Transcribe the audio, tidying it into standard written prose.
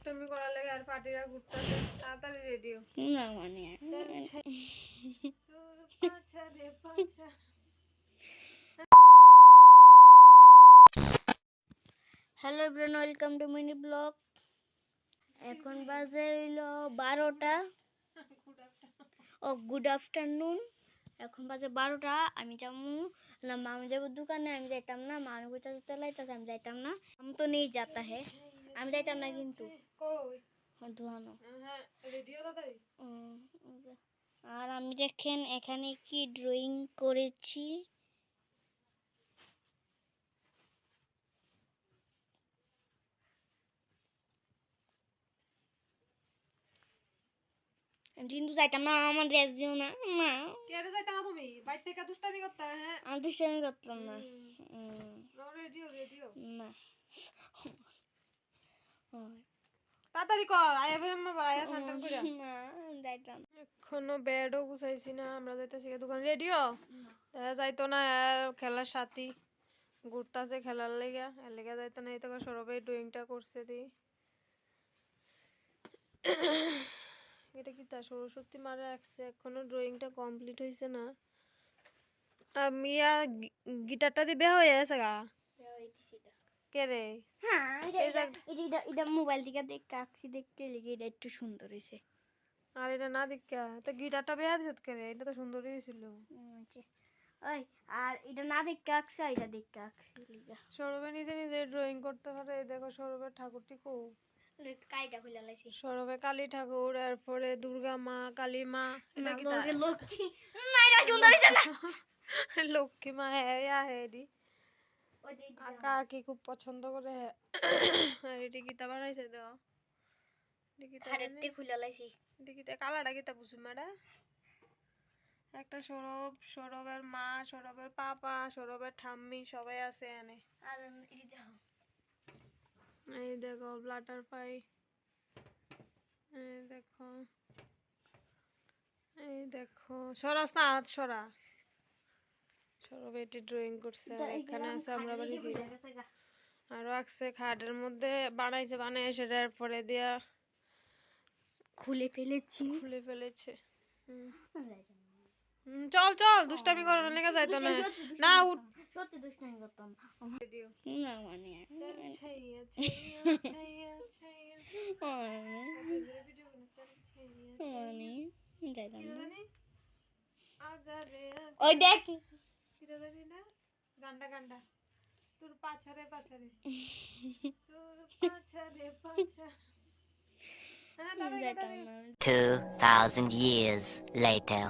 দুষ্টামি করার লাগে আর পার্টিরা ঘুরতেছে তাড়াতাড়ি রেডিও না মানে তোর পাছা রে পাছা। Hello everyone, welcome to mini blog. এখন বাজে হইলো 12টা। ও গুড আফটারনুন। এখন বাজে 12টা। আমি যাবো না, মামা যাবো দোকানে। আমি যাইতাম না, মামি কোথায় চালাইতেছে, আমি যাইতাম না। আমি তো নেই যাতা হে, আমি যাইতাম না কিন্তু কই ধোয়ানো। হ্যাঁ রেডিও তাড়াতাড়ি। আর আমি দেখেন এখানে কি ড্রয়িং করেছি। কিন্তু যাইতাম না, আমার ড্রেস দিও না। না কে রে যাইতা না তুমি বাইর থেকে দুষ্টামি করতে? হ্যাঁ আমি দুষ্টামি করতাম না। রেডিও রেডিও না তাড়াতাড়ি কর আয়া ফের আমরা আয়া সান্টার কইরা না যাইতাম। এখনো বেডও গুছাইছি না, আমরা যাইতাছি দোকান। রেডিও যাইতো না, খেলার সাথী ঘুরতাছে খেলার লেগা, এর লেগা যাইতো না। এই তো সৌরভে ড্রয়িংটা করছে দি। এটা কি তা সরস্বতী মারা আঁকছে, এখনো ড্রয়িংটা কমপ্লিট হয়েছে না। আর মিয়া গিটারটা দিয়ে বের হয়ে আছে গা। কে রে? এটা মোবাইল থেকে দেখে আঁকছি, দেখতে লেগে এটা একটু সুন্দর হয়েছে। আর এটা না দেখা তো গিটারটা বের দিছে কে রে? এটা তো সুন্দরই ছিল। ওই আর এটা না দেখে আঁকছে, এটা দেখে আঁকছি লিগা। সৌরভে নিজে নিজে ড্রয়িং করতে পারে। এই দেখো সৌরভের ঠাকুরটি কো কাইটা খুলে লাইছি। সৌরভে কালী ঠাকুর, এরপরে দুর্গা মা, কালী মা, এটা কি তা লক্ষ্মী না, এটা সুন্দর হয়েছে না। লক্ষ্মী মা হ্যাঁ হেডি আঁকা আঁকি খুব পছন্দ করে। আর এটি কিতা বানাইছে দাও, হাড়েতে খুলে লাইছি। কালারটা কিতা বুঝুন ম্যাডা। একটা সৌরভ, সৌরভের মা, সৌরভের পাপা, সৌরভের ঠাম্মি সবাই আছে এনে। আর এই দেখো, এই দেখো বাটারফ্লাই, এই দেখো, এই দেখো সরাস না হাত সরা। সৌরভ এটি ড্রয়িং করছে। আর এখানে আছে আমরা বাড়ি হিরো। আরো আঁকছে খাটের মধ্যে বানাইছে, বানাই সেটার পরে দিয়া খুলে ফেলেছে। চল চল দুষ্টামি করো না, লেগে যাইতো না। না উঠ সত্যি দুষ্টামি করতাম না মানে ওই দেখ গান্ডা গান্ডা তোর পাছারে পাছারে তোর পাছারে পাছা। 2000 years later.